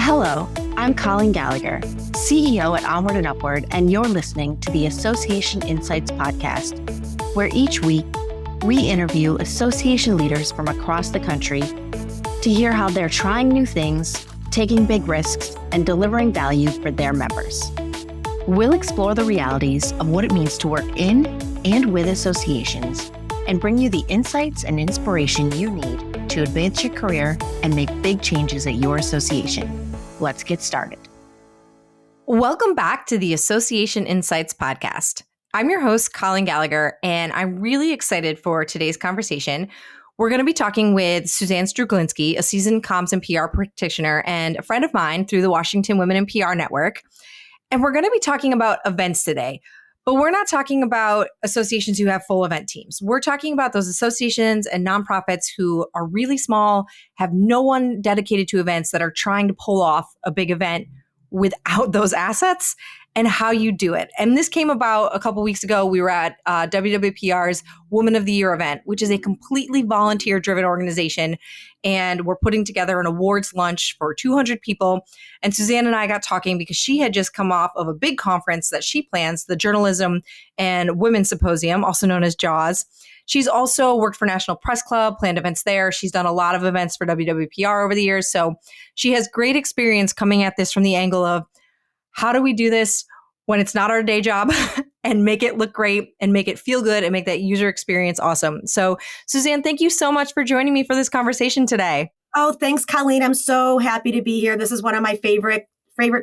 Hello, I'm Colleen Gallagher, CEO at Onward and Upward, and you're listening to the Association Insights podcast, where each week we interview association leaders from across the country to hear how they're trying new things, taking big risks, and delivering value for their members. We'll explore the realities of what it means to work in and with associations and bring you the insights and inspiration you need to advance your career and make big changes at your association. Let's get started. Welcome back to the Association Insights podcast. I'm your host, Colleen Gallagher, and I'm really excited for today's conversation. We're going to be talking with Suzanne Struglinski, a seasoned comms and PR practitioner and a friend of mine through the Washington Women in PR Network. And we're going to be talking about events today. But we're not talking about associations who have full event teams. We're talking about those associations and nonprofits who are really small, have no one dedicated to events, that are trying to pull off a big event without those assets, and how you do it. And this came about a couple weeks ago. We were at WWPR's Woman of the Year event, which is a completely volunteer-driven organization. And we're putting together an awards lunch for 200 people. And Suzanne and I got talking because she had just come off of a big conference that she plans, the Journalism and Women Symposium, also known as JAWS. She's also worked for National Press Club, planned events there. She's done a lot of events for WWPR over the years. So she has great experience coming at this from the angle of, how do we do this when it's not our day job and make it look great and make it feel good and make that user experience awesome? So Suzanne, thank you so much for joining me for this conversation today. Oh, thanks, Colleen. I'm so happy to be here. This is one of my favorite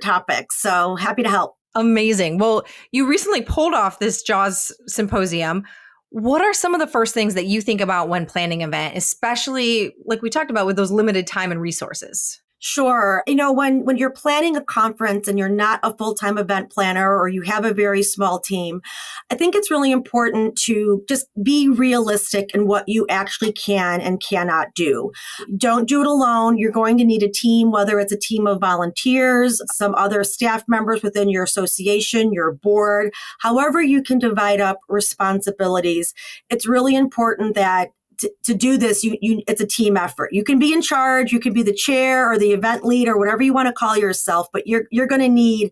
topics. So happy to help. Amazing. Well, you recently pulled off this JAWS symposium. What are some of the first things that you think about when planning an event, especially like we talked about with those limited time and resources? Sure. You know, when you're planning a conference and you're not a full-time event planner or you have a very small team, I think it's really important to just be realistic in what you actually can and cannot do. Don't do it alone. You're going to need a team, whether it's a team of volunteers, some other staff members within your association, your board, however you can divide up responsibilities. It's really important that to do this, it's a team effort. You can be in charge, you can be the chair or the event lead or whatever you want to call yourself, but you're going to need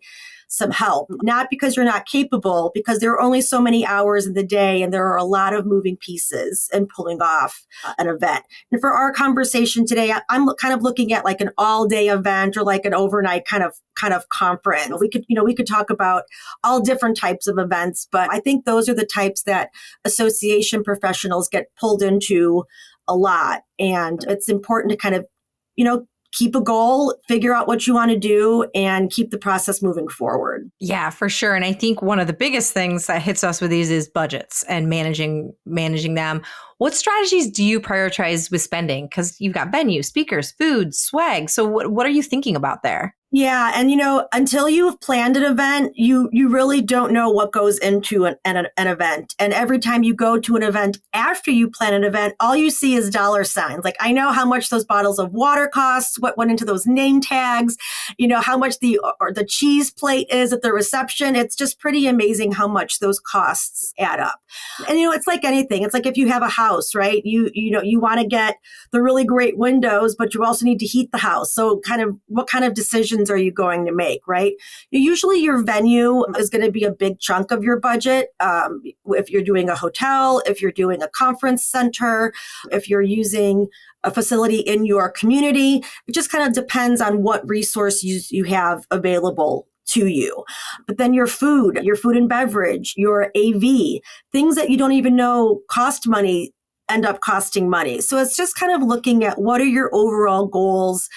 some help, not because you're not capable, because there are only so many hours in the day and there are a lot of moving pieces in pulling off an event. And for our conversation today, I'm kind of looking at like an all-day event or like an overnight kind of conference. We could talk about all different types of events, but I think those are the types that association professionals get pulled into a lot. And it's important to kind of, keep a goal, figure out what you want to do, and keep the process moving forward. Yeah, for sure. And I think one of the biggest things that hits us with these is budgets and managing them. What strategies do you prioritize with spending? Because you've got venue, speakers, food, swag. So what are you thinking about there? Yeah. And, until you've planned an event, you really don't know what goes into an event. And every time you go to an event after you plan an event, all you see is dollar signs. Like, I know how much those bottles of water cost, what went into those name tags, how much the cheese plate is at the reception. It's just pretty amazing how much those costs add up. And, it's like anything. It's like if you have a house, right? You want to get the really great windows, but you also need to heat the house. So what kind of decisions are you going to make, right? Usually your venue is going to be a big chunk of your budget. If you're doing a hotel, if you're doing a conference center, if you're using a facility in your community, it just kind of depends on what resources you have available to you. But then your food and beverage, your AV, things that you don't even know cost money end up costing money. So it's just kind of looking at what are your overall goals,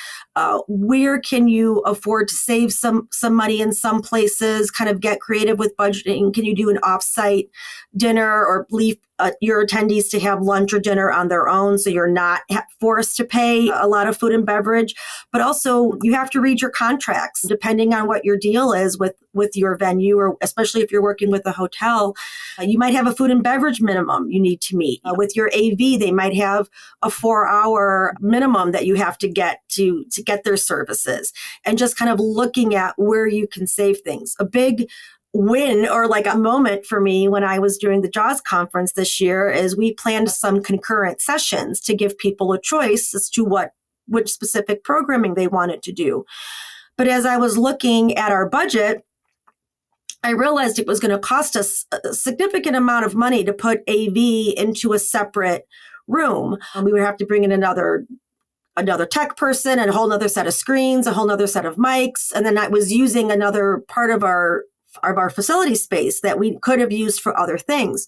where can you afford to save some money in some places, kind of get creative with budgeting. Can you do an offsite dinner or leave your attendees to have lunch or dinner on their own so you're not forced to pay a lot of food and beverage? But also you have to read your contracts depending on what your deal is with your venue, or especially if you're working with a hotel. You might have a food and beverage minimum you need to meet. With your AV, they might have a 4-hour minimum that you have to get to get their services, and just kind of looking at where you can save things. A big win, or like a moment for me when I was doing the JAWS conference this year, is we planned some concurrent sessions to give people a choice as to which specific programming they wanted to do. But as I was looking at our budget, I realized it was going to cost us a significant amount of money to put AV into a separate room. We would have to bring in another tech person and a whole nother set of screens, a whole nother set of mics. And then I was using another part of our facility space that we could have used for other things.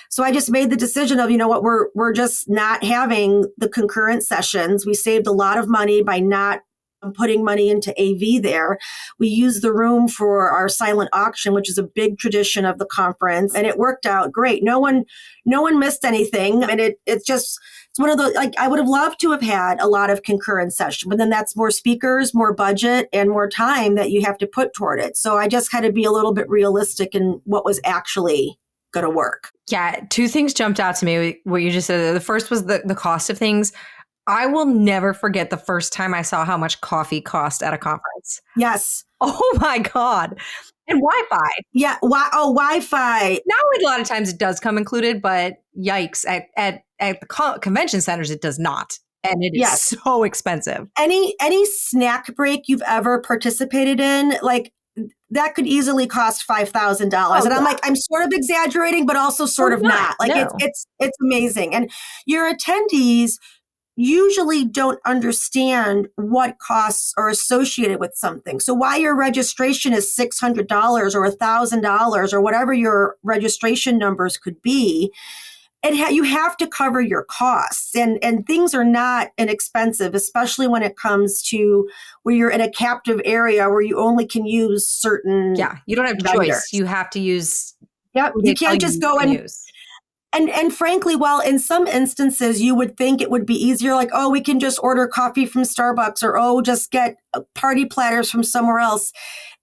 So I just made the decision of, you know what, we're just not having the concurrent sessions. We saved a lot of money by not putting money into AV there. We used the room for our silent auction, which is a big tradition of the conference, and it worked out great. No one missed anything. And it's one of those, like, I would have loved to have had a lot of concurrent sessions, but then that's more speakers, more budget, and more time that you have to put toward it. So I just had to be a little bit realistic in what was actually going to work. Yeah. Two things jumped out to me, what you just said. The first was the cost of things. I will never forget the first time I saw how much coffee cost at a conference. Yes. Oh my God. And Wi-Fi. Yeah. Wi-Fi. Now, a lot of times it does come included, but yikes, at the convention centers, it does not. And it is so expensive. Any snack break you've ever participated in, like, that could easily cost $5,000. And I'm like, I'm sort of exaggerating, but also sort of not. Like, no. It's amazing. And your attendees usually don't understand what costs are associated with something. So while your registration is $600 or $1,000 or whatever your registration numbers could be, you have to cover your costs, and things are not inexpensive, especially when it comes to where you're in a captive area where you only can use certain. Yeah, you don't have vendors. Choice. You have to use. Yep, you can't just go and use. And frankly, while in some instances you would think it would be easier, like, oh, we can just order coffee from Starbucks, or, oh, just get party platters from somewhere else.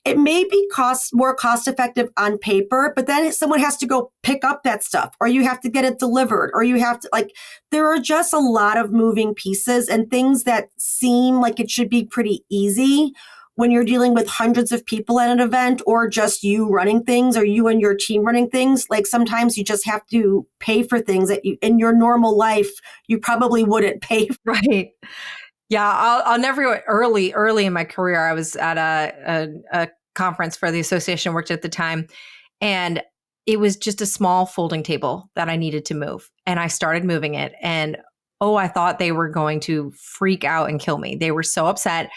It may be more cost effective on paper, but then someone has to go pick up that stuff, or you have to get it delivered, or you have to, like, there are just a lot of moving pieces and things that seem like it should be pretty easy when you're dealing with hundreds of people at an event, or just you running things, or you and your team running things. Like, sometimes you just have to pay for things that you, in your normal life, you probably wouldn't pay for. Right. Yeah. I'll never, early in my career, I was at a conference for the association I worked at the time. And it was just a small folding table that I needed to move. And I started moving it. And I thought they were going to freak out and kill me. They were so upset.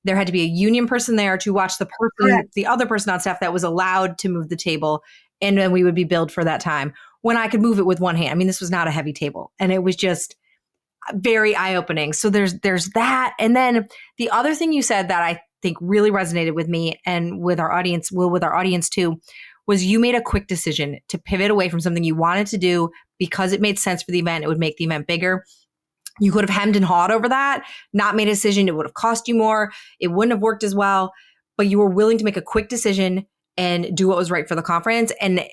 There had to be a union person there to watch the other person on staff that was allowed to move the table. And then we would be billed for that time when I could move it with one hand. I mean, this was not a heavy table, and it was just very eye-opening. So there's that. And then the other thing you said that I think really resonated with me and with our audience, with our audience too, was you made a quick decision to pivot away from something you wanted to do because it made sense for the event. It would make the event bigger. You could have hemmed and hawed over that, not made a decision. It would have cost you more. It wouldn't have worked as well, but you were willing to make a quick decision and do what was right for the conference. And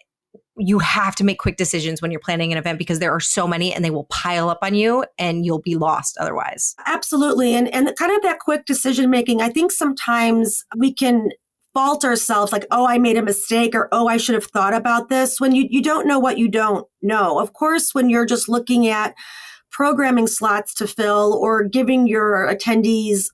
you have to make quick decisions when you're planning an event, because there are so many and they will pile up on you and you'll be lost otherwise. Absolutely. And kind of that quick decision making, I think sometimes we can fault ourselves, like, oh, I made a mistake, or, oh, I should have thought about this, when you don't know what you don't know. Of course, when you're just looking at programming slots to fill or giving your attendees,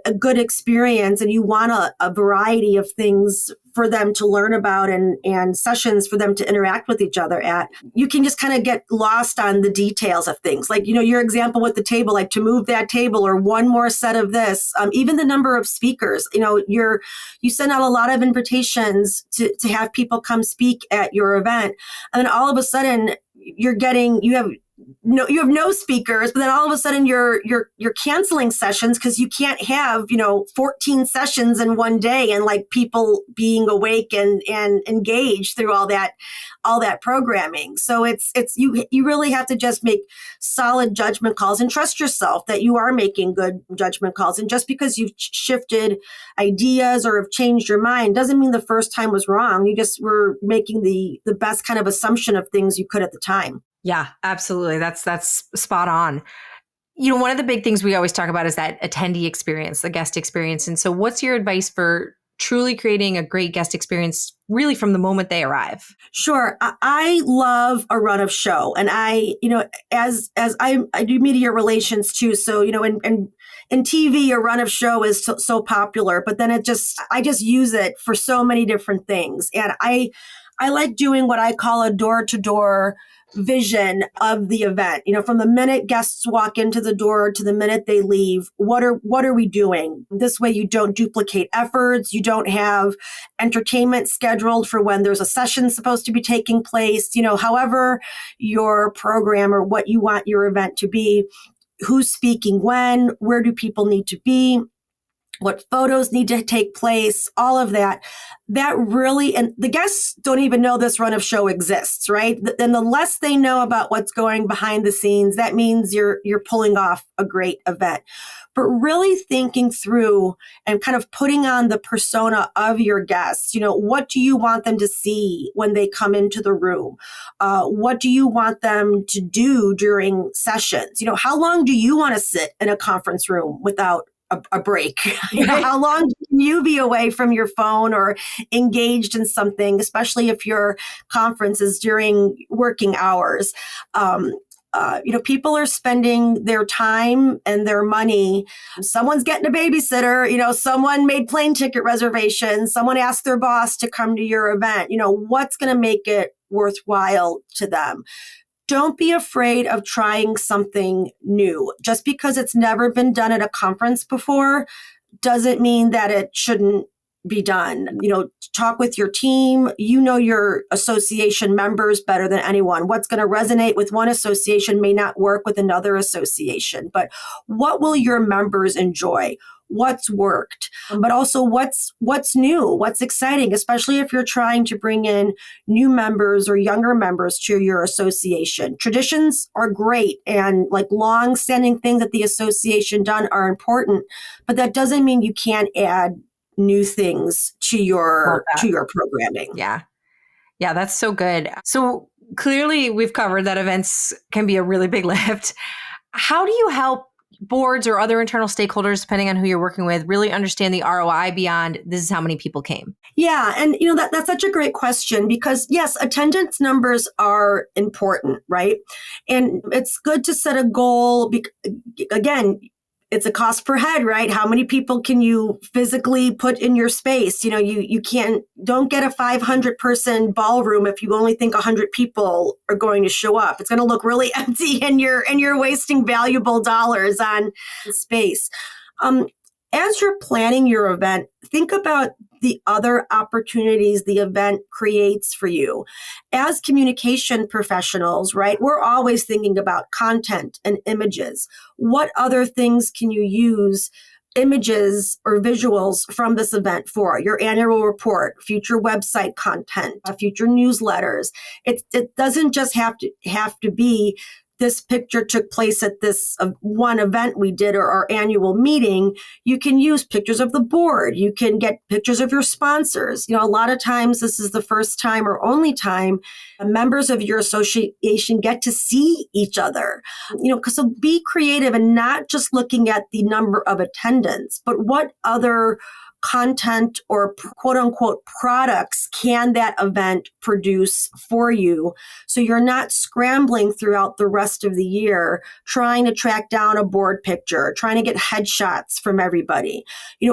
a good experience, and you want a variety of things for them to learn about and sessions for them to interact with each other at, you can just kind of get lost on the details of things. Like, your example with the table, like to move that table or one more set of this, even the number of speakers, you send out a lot of invitations to have people come speak at your event. And then all of a sudden you have no speakers, but then all of a sudden you're canceling sessions because you can't have 14 sessions in one day, and like people being awake and engaged through all that programming. So it's you really have to just make solid judgment calls and trust yourself that you are making good judgment calls. And just because you've shifted ideas or have changed your mind doesn't mean the first time was wrong. You just were making the best kind of assumption of things you could at the time. Yeah, absolutely. That's spot on. One of the big things we always talk about is that attendee experience, the guest experience. And so what's your advice for truly creating a great guest experience really from the moment they arrive? Sure. I love a run of show. And I, as I do media relations too. So, and in TV, a run of show is so popular, but then I just use it for so many different things. And I like doing what I call a door-to-door vision of the event. From the minute guests walk into the door to the minute they leave, what are we doing? This way you don't duplicate efforts. You don't have entertainment scheduled for when there's a session supposed to be taking place. However your program or what you want your event to be, who's speaking when, where do people need to be, what photos need to take place, all of that. That really, and the guests don't even know this run of show exists, right? Then the less they know about what's going behind the scenes, that means you're pulling off a great event. But really thinking through and kind of putting on the persona of your guests, what do you want them to see when they come into the room? What do you want them to do during sessions? How long do you want to sit in a conference room without a break? How long can you be away from your phone or engaged in something, especially if your conference is during working hours? People are spending their time and their money. Someone's getting a babysitter, someone made plane ticket reservations, someone asked their boss to come to your event. What's going to make it worthwhile to them? Don't be afraid of trying something new. Just because it's never been done at a conference before doesn't mean that it shouldn't be done. Talk with your team. Your association members better than anyone. What's going to resonate with one association may not work with another association, but what will your members enjoy? What's worked, but also what's new, what's exciting, especially if you're trying to bring in new members or younger members to your association. Traditions are great and like long-standing things that the association done are important, but that doesn't mean you can't add new things to your programming. Yeah. Yeah, that's so good. So clearly we've covered that events can be a really big lift. How do you help boards or other internal stakeholders, depending on who you're working with, really understand the ROI beyond this is how many people came? Yeah. And, that's such a great question because, yes, attendance numbers are important, right? And it's good to set a goal. Again, it's a cost per head, right? How many people can you physically put in your space? Don't get a 500 person ballroom if you only think 100 people are going to show up. It's going to look really empty and you're wasting valuable dollars on space. As you're planning your event, think about the other opportunities the event creates for you. As communication professionals, right, we're always thinking about content and images. What other things can you use images or visuals from this event for? Your annual report, future website content, future newsletters. It doesn't just have to be this picture took place at this one event we did or our annual meeting. You can use pictures of the board. You can get pictures of your sponsors. A lot of times this is the first time or only time members of your association get to see each other. So be creative and not just looking at the number of attendance, but what other content or quote unquote products can that event produce for you? So you're not scrambling throughout the rest of the year, trying to track down a board picture, trying to get headshots from everybody.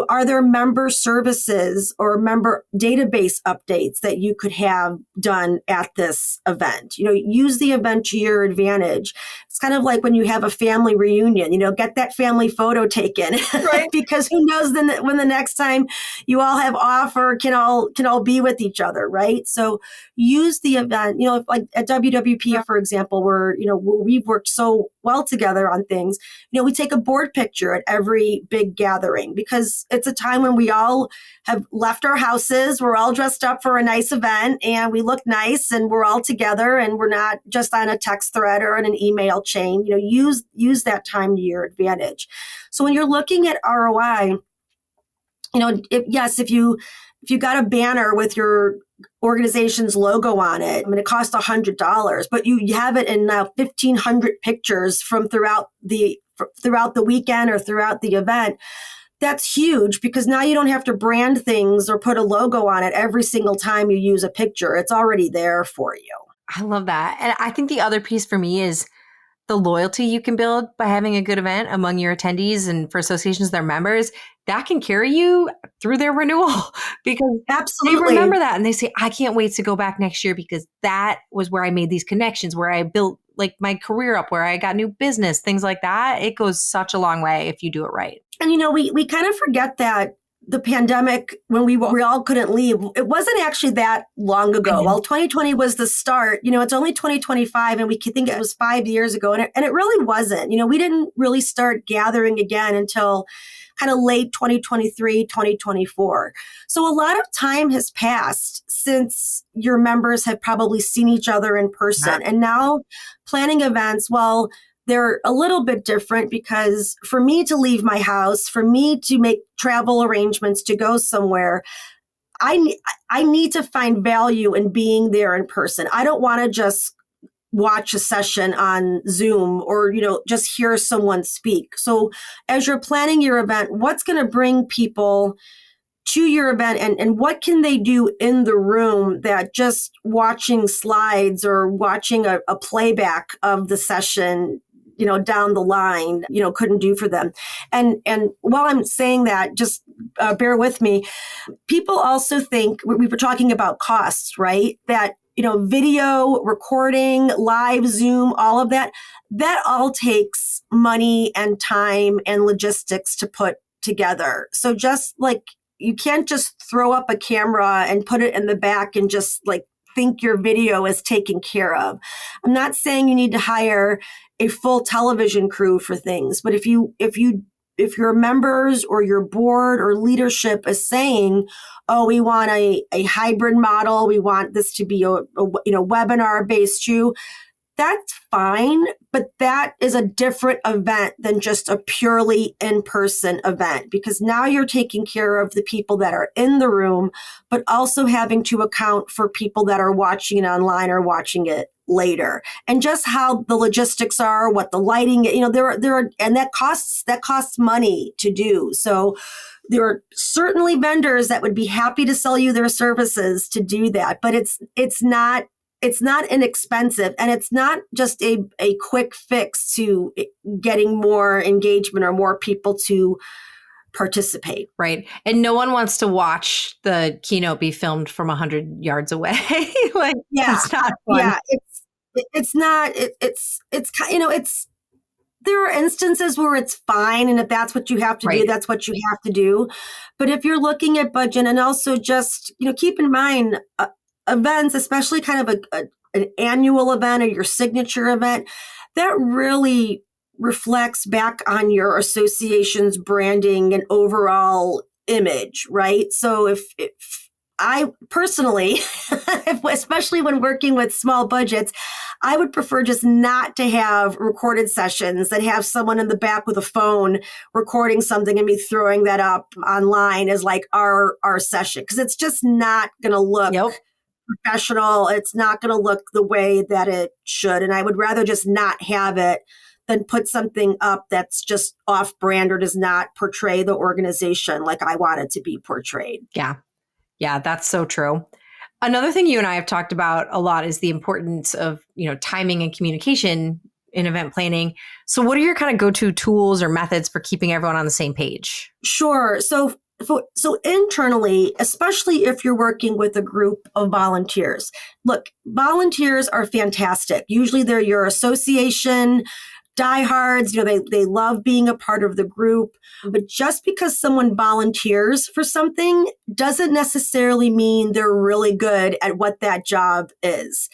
Are there member services or member database updates that you could have done at this event? Use the event to your advantage. It's kind of like when you have a family reunion, get that family photo taken, right? Because who knows when the next time you all have off or can all be with each other, right? So use the event, like at WWP, for example, where we've worked so well together on things. We take a board picture at every big gathering because it's a time when we all have left our houses. We're all dressed up for a nice event and we look nice and we're all together and we're not just on a text thread or in an email chain. Use that time to your advantage. So when you're looking at ROI, if you got a banner with your organization's logo on it, it costs $100, but you have it in now 1,500 pictures from throughout the weekend or throughout the event. That's huge because now you don't have to brand things or put a logo on it every single time you use a picture. It's already there for you. I love that. And I think the other piece for me is the loyalty you can build by having a good event among your attendees and for associations, their members, that can carry you through their renewal because Absolutely. they remember that and they say, I can't wait to go back next year because that was where I made these connections, where I built like my career up, where I got new business, things like that. It goes such a long way if you do it right. And, we kind of forget that the pandemic, when we all couldn't leave, it wasn't actually that long ago. Well, 2020 was the start. It's only 2025, and we could think it was 5 years ago. And it really wasn't. We didn't really start gathering again until kind of late 2023, 2024. So a lot of time has passed since your members have probably seen each other in person. And now planning events, well, they're a little bit different because for me to leave my house, for me to make travel arrangements to go somewhere, I need to find value in being there in person. I don't want to just watch a session on Zoom or, just hear someone speak. So as you're planning your event, what's going to bring people to your event and what can they do in the room that just watching slides or watching a playback of the session down the line, couldn't do for them. And while I'm saying that, just bear with me. People also think, we were talking about costs, right? That, video, recording, live Zoom, all of that all takes money and time and logistics to put together. So just like, you can't just throw up a camera and put it in the back and just like think your video is taken care of. I'm not saying you need to hire a full television crew for things, but if your members or your board or leadership is saying, oh, we want a hybrid model, we want this to be a webinar based too, that's fine, but that is a different event than just a purely in-person event, because now you're taking care of the people that are in the room, but also having to account for people that are watching it online or watching it later, and just how the logistics are, what the lighting, there are, and that costs money to do. So there are certainly vendors that would be happy to sell you their services to do that, but it's not inexpensive, and it's not just a quick fix to getting more engagement or more people to participate. Right. And no one wants to watch the keynote be filmed from 100 yards away. It's not fun. Yeah, it's not, there are instances where it's fine. And if that's what you have to do, that's what you have to do. But if you're looking at budget, and also just, keep in mind, events, especially kind of an annual event or your signature event, that really reflects back on your association's branding and overall image, right? So if I personally, especially when working with small budgets, I would prefer just not to have recorded sessions that have someone in the back with a phone recording something and me throwing that up online as like our session, because it's just not going to look professional. It's not going to look the way that it should. And I would rather just not have it than put something up that's just off-brand or does not portray the organization like I want it to be portrayed. Yeah, that's so true. Another thing you and I have talked about a lot is the importance of, timing and communication in event planning. So what are your kind of go-to tools or methods for keeping everyone on the same page? Sure. So internally, especially if you're working with a group of volunteers, look, volunteers are fantastic. Usually they're your association diehards, they love being a part of the group. But just because someone volunteers for something doesn't necessarily mean they're really good at what that job is.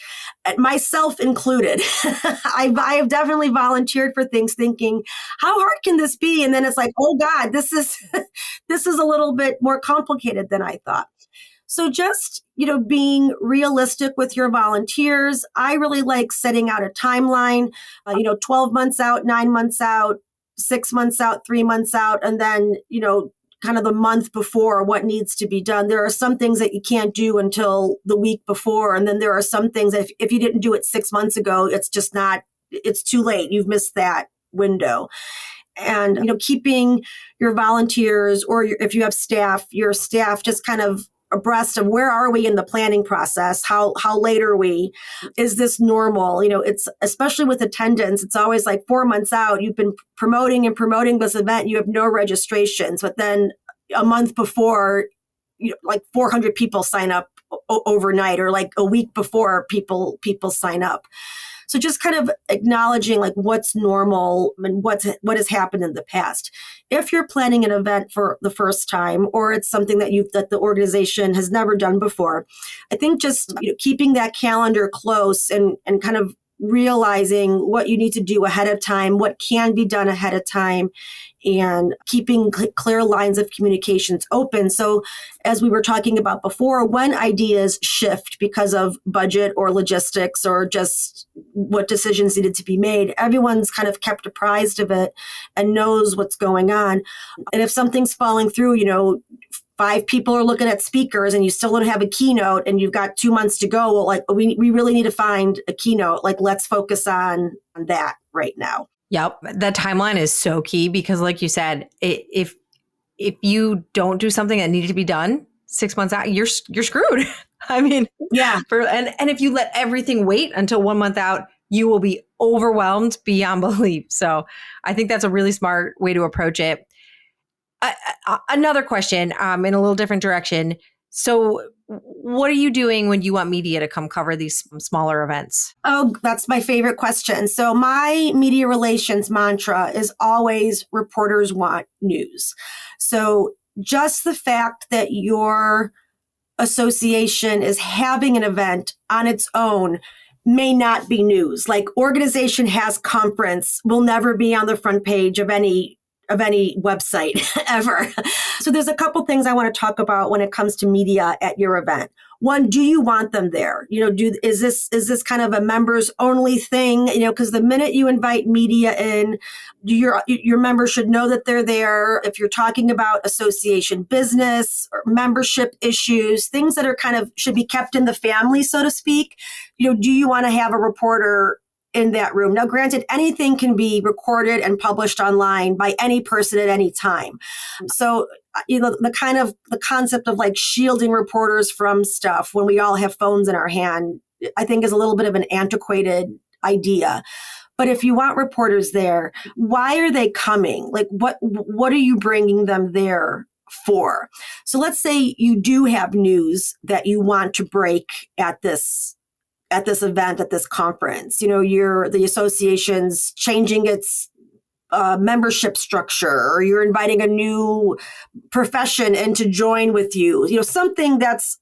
And myself included. I have definitely volunteered for things thinking, how hard can this be? And then it's like, oh God, this is a little bit more complicated than I thought. So just, being realistic with your volunteers. I really like setting out a timeline, 12 months out, 9 months out, 6 months out, 3 months out, and then, kind of the month before what needs to be done. There are some things that you can't do until the week before. And then there are some things that if you didn't do it 6 months ago, it's too late. You've missed that window. And, keeping your volunteers, or if you have staff, your staff just kind of abreast of where are we in the planning process? How late are we? Is this normal? It's especially with attendance, it's always like 4 months out, you've been promoting this event, you have no registrations, but then a month before, like 400 people sign up overnight, or like a week before people sign up. So just kind of acknowledging like what's normal and what has happened in the past. If you're planning an event for the first time, or it's something that the organization has never done before, I think just keeping that calendar close and kind of realizing what you need to do ahead of time, what can be done ahead of time, and keeping clear lines of communications open. So as we were talking about before, when ideas shift because of budget or logistics or just what decisions needed to be made, everyone's kind of kept apprised of it and knows what's going on. And if something's falling through, 5 people are looking at speakers and you still don't have a keynote and you've got 2 months to go, well, like we really need to find a keynote. Like, let's focus on that right now. Yep. The timeline is so key because, like you said, if you don't do something that needed to be done 6 months out, you're screwed. I mean, yeah. And if you let everything wait until 1 month out, you will be overwhelmed beyond belief. So I think that's a really smart way to approach it. Another question in a little different direction. So what are you doing when you want media to come cover these smaller events? Oh, that's my favorite question. So my media relations mantra is always reporters want news. So just the fact that your association is having an event on its own may not be news. Like, organization has conference will never be on the front page of any website ever. So there's a couple things I want to talk about when it comes to media at your event. One, do you want them there? Is this kind of a members only thing? Because the minute you invite media in, your members should know that they're there. If you're talking about association business or membership issues, things that are kind of should be kept in the family, so to speak, do you want to have a reporter in that room? Now, granted, anything can be recorded and published online by any person at any time. So, the concept of like shielding reporters from stuff when we all have phones in our hand, I think is a little bit of an antiquated idea. But if you want reporters there, why are they coming? Like, what are you bringing them there for? So let's say you do have news that you want to break at this event, at this conference. The association's changing its membership structure, or you're inviting a new profession in to join with you. Something that's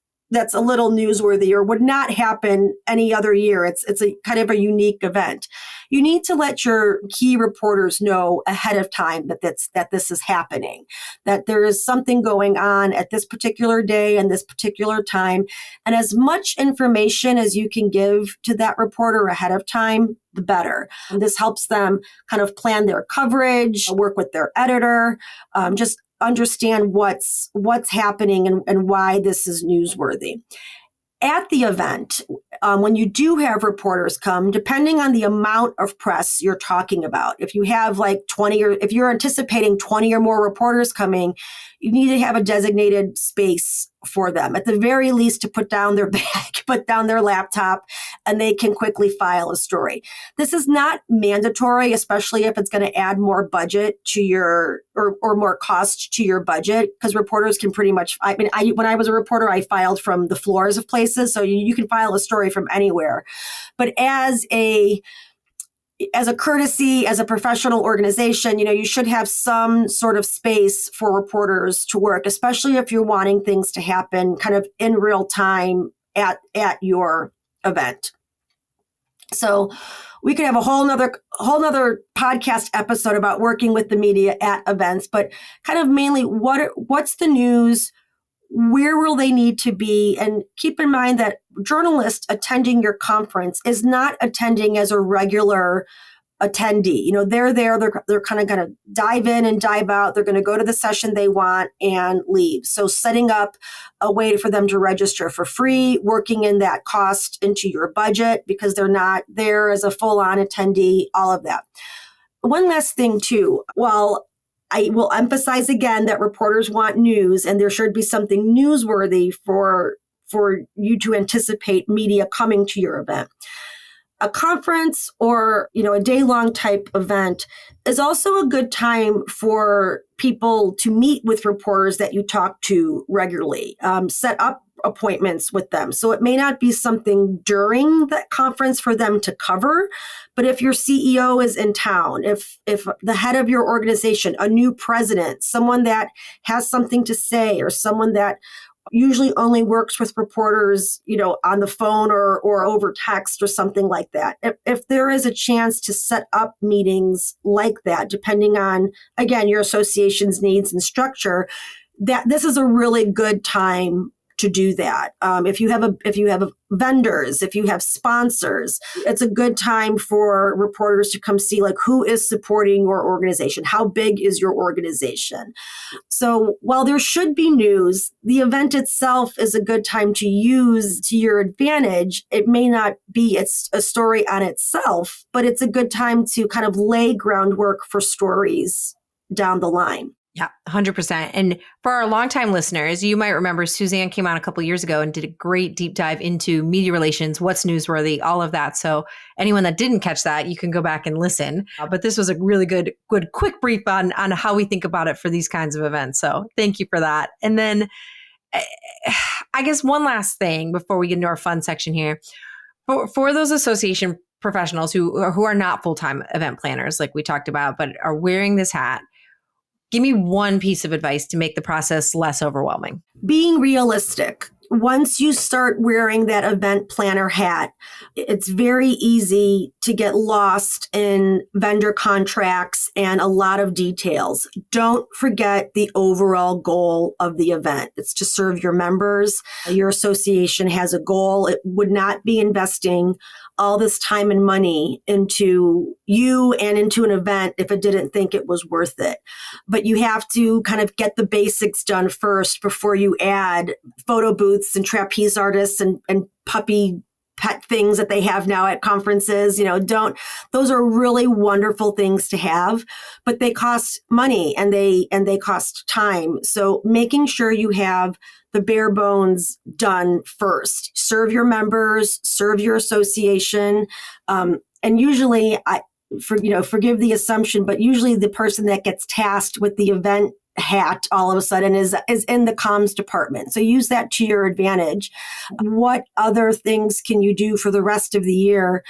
a little newsworthy or would not happen any other year. It's a kind of a unique event. You need to let your key reporters know ahead of time that this is happening, that there is something going on at this particular day and this particular time. And as much information as you can give to that reporter ahead of time, the better. And this helps them kind of plan their coverage, work with their editor, just understand what's happening and why this is newsworthy. At the event, when you do have reporters come, depending on the amount of press you're talking about, if you have like 20 or if you're anticipating 20 or more reporters coming, you need to have a designated space for them, at the very least, to put down their bag, put down their laptop, and they can quickly file a story. This is not mandatory, especially if it's going to add more budget to your or more cost to your budget, because reporters can pretty much, when I was a reporter, I filed from the floors of places, so you can file a story from anywhere. But as a courtesy, as a professional organization, you should have some sort of space for reporters to work, especially if you're wanting things to happen kind of in real time at your event. So we could have a whole nother podcast episode about working with the media at events, but kind of mainly what's the news? Where will they need to be? And keep in mind that journalists attending your conference is not attending as a regular attendee. They're there, they're kind of going to dive in and dive out. They're going to go to the session they want and leave. So setting up a way for them to register for free, working in that cost into your budget because they're not there as a full-on attendee, all of that. One last thing too, while I will emphasize again that reporters want news, and there should be something newsworthy for you to anticipate media coming to your event. A conference or, a day-long type event is also a good time for people to meet with reporters that you talk to regularly, set up appointments with them. So it may not be something during that conference for them to cover, but if your CEO is in town, if the head of your organization, a new president, someone that has something to say, or someone that usually only works with reporters, on the phone or over text or something like that. If there is a chance to set up meetings like that, depending on, again, your association's needs and structure, that this is a really good time to do that. If you have vendors, if you have sponsors, it's a good time for reporters to come see who is supporting your organization. How big is your organization? So while there should be news, the event itself is a good time to use to your advantage. It may not be a story on itself, but it's a good time to kind of lay groundwork for stories down the line. Yeah, 100%. And for our longtime listeners, you might remember Suzanne came on a couple of years ago and did a great deep dive into media relations, what's newsworthy, all of that. So anyone that didn't catch that, you can go back and listen. But this was a really good, quick brief on how we think about it for these kinds of events. So thank you for that. And then I guess one last thing before we get into our fun section here. For those association professionals who are not full-time event planners, like we talked about, but are wearing this hat, give me one piece of advice to make the process less overwhelming. Being realistic. Once you start wearing that event planner hat, it's very easy to get lost in vendor contracts and a lot of details. Don't forget the overall goal of the event. It's to serve your members. Your association has a goal. It would not be investing all this time and money into you and into an event if it didn't think it was worth it. But you have to kind of get the basics done first before you add photo booths and trapeze artists and puppy pet things that they have now at conferences. Those are really wonderful things to have, but they cost money and they cost time. So making sure you have the bare bones done first. Serve your members, serve your association. And usually forgive the assumption, but usually the person that gets tasked with the event hat all of a sudden is in the comms department. So use that to your advantage. What other things can you do for the rest of the year?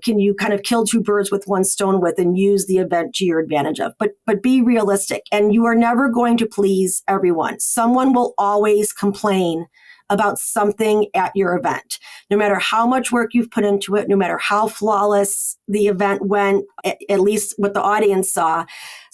Can you kind of kill two birds with one stone with and use the event to your advantage of? But be realistic, and you are never going to please everyone. Someone will always complain about something at your event. No matter how much work you've put into it, no matter how flawless the event went, at least what the audience saw,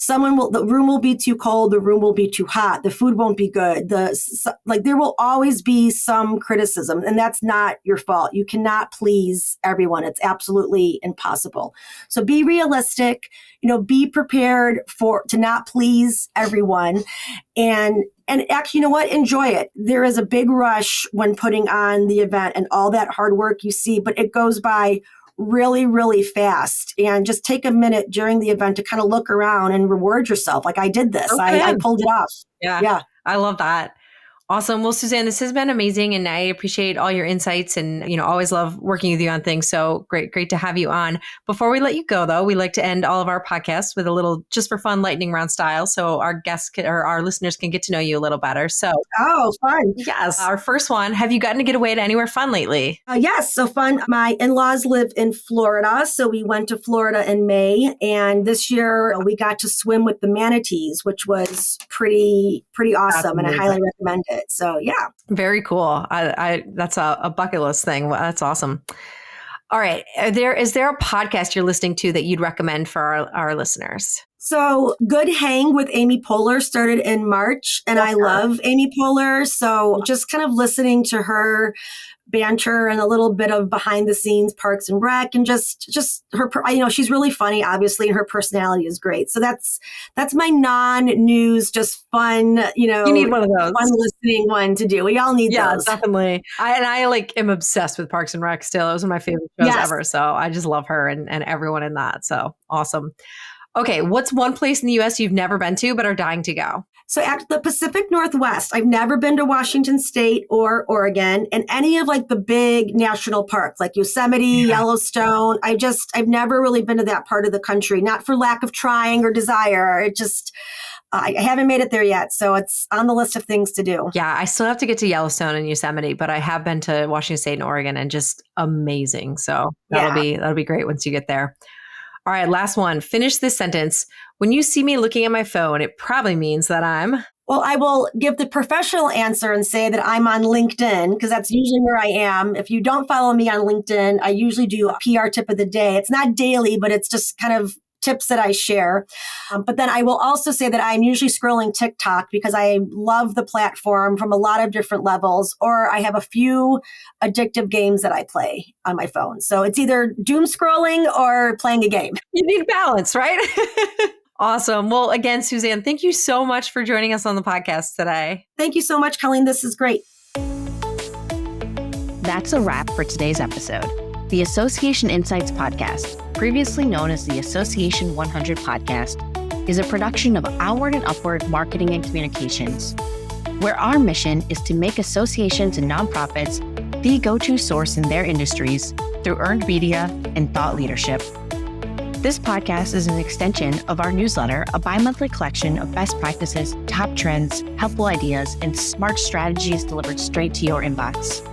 the room will be too cold, the room will be too hot, the food won't be good. There will always be some criticism, and that's not your fault. You cannot please everyone. It's absolutely impossible. So be realistic, be prepared to not please everyone, and actually, you know what? Enjoy it. There is a big rush when putting on the event and all that hard work you see, but it goes by really, really fast. And just take a minute during the event to kind of look around and reward yourself. Like, I did this. Okay. I pulled it off. Yeah. I love that. Awesome. Well, Suzanne, this has been amazing, and I appreciate all your insights, and always love working with you on things. So great to have you on. Before we let you go, though, we like to end all of our podcasts with a little just for fun lightning round style, so our guests or our listeners can get to know you a little better. So, fun! Yes, our first one. Have you gotten to get away to anywhere fun lately? Yes, so fun. My in-laws live in Florida, so we went to Florida in May, and this year we got to swim with the manatees, which was pretty awesome, and I highly recommend it. So yeah. Very cool. I that's a bucket list thing. That's awesome. All right. Is there a podcast you're listening to that you'd recommend for our listeners? So Good Hang with Amy Poehler started in March, and I love Amy Poehler. So just kind of listening to her banter and a little bit of behind the scenes Parks and Rec, and just her, she's really funny, obviously, and her personality is great. So that's my non-news, just fun, you need one of those fun listening one to do. We all need those. Yeah, definitely. I am obsessed with Parks and Rec still. It was one of my favorite shows ever. So I just love her and everyone in that. So awesome. Okay, what's one place in the US you've never been to but are dying to go? So at the Pacific Northwest, I've never been to Washington State or Oregon, and any of like the big national parks like Yosemite, Yellowstone. I've never really been to that part of the country, not for lack of trying or desire. I haven't made it there yet. So it's on the list of things to do. Yeah, I still have to get to Yellowstone and Yosemite, but I have been to Washington State and Oregon and just amazing. So that'll be great once you get there. All right, last one. Finish this sentence. When you see me looking at my phone, it probably means that I'm... Well, I will give the professional answer and say that I'm on LinkedIn because that's usually where I am. If you don't follow me on LinkedIn, I usually do a PR tip of the day. It's not daily, but it's just kind of tips that I share. But then I will also say that I'm usually scrolling TikTok because I love the platform from a lot of different levels, or I have a few addictive games that I play on my phone. So it's either doom scrolling or playing a game. You need balance, right? Awesome. Well, again, Suzanne, thank you so much for joining us on the podcast today. Thank you so much, Colleen. This is great. That's a wrap for today's episode. The Association Insights Podcast, previously known as the Association 100 Podcast, is a production of Onward and Upward Marketing and Communications, where our mission is to make associations and nonprofits the go-to source in their industries through earned media and thought leadership. This podcast is an extension of our newsletter, a bi-monthly collection of best practices, top trends, helpful ideas, and smart strategies delivered straight to your inbox.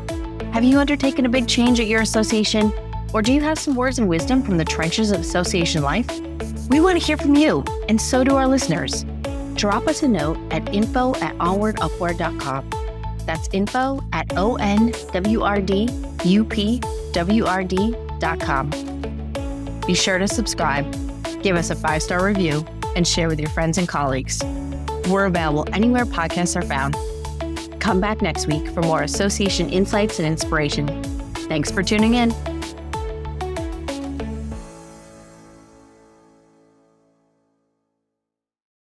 Have you undertaken a big change at your association? Or do you have some words and wisdom from the trenches of association life? We want to hear from you, and so do our listeners. Drop us a note at info@onwardupward.com. That's info@onwardupwrd.com. Be sure to subscribe, give us a 5-star review, and share with your friends and colleagues. We're available anywhere podcasts are found. Come back next week for more association insights and inspiration. Thanks for tuning in.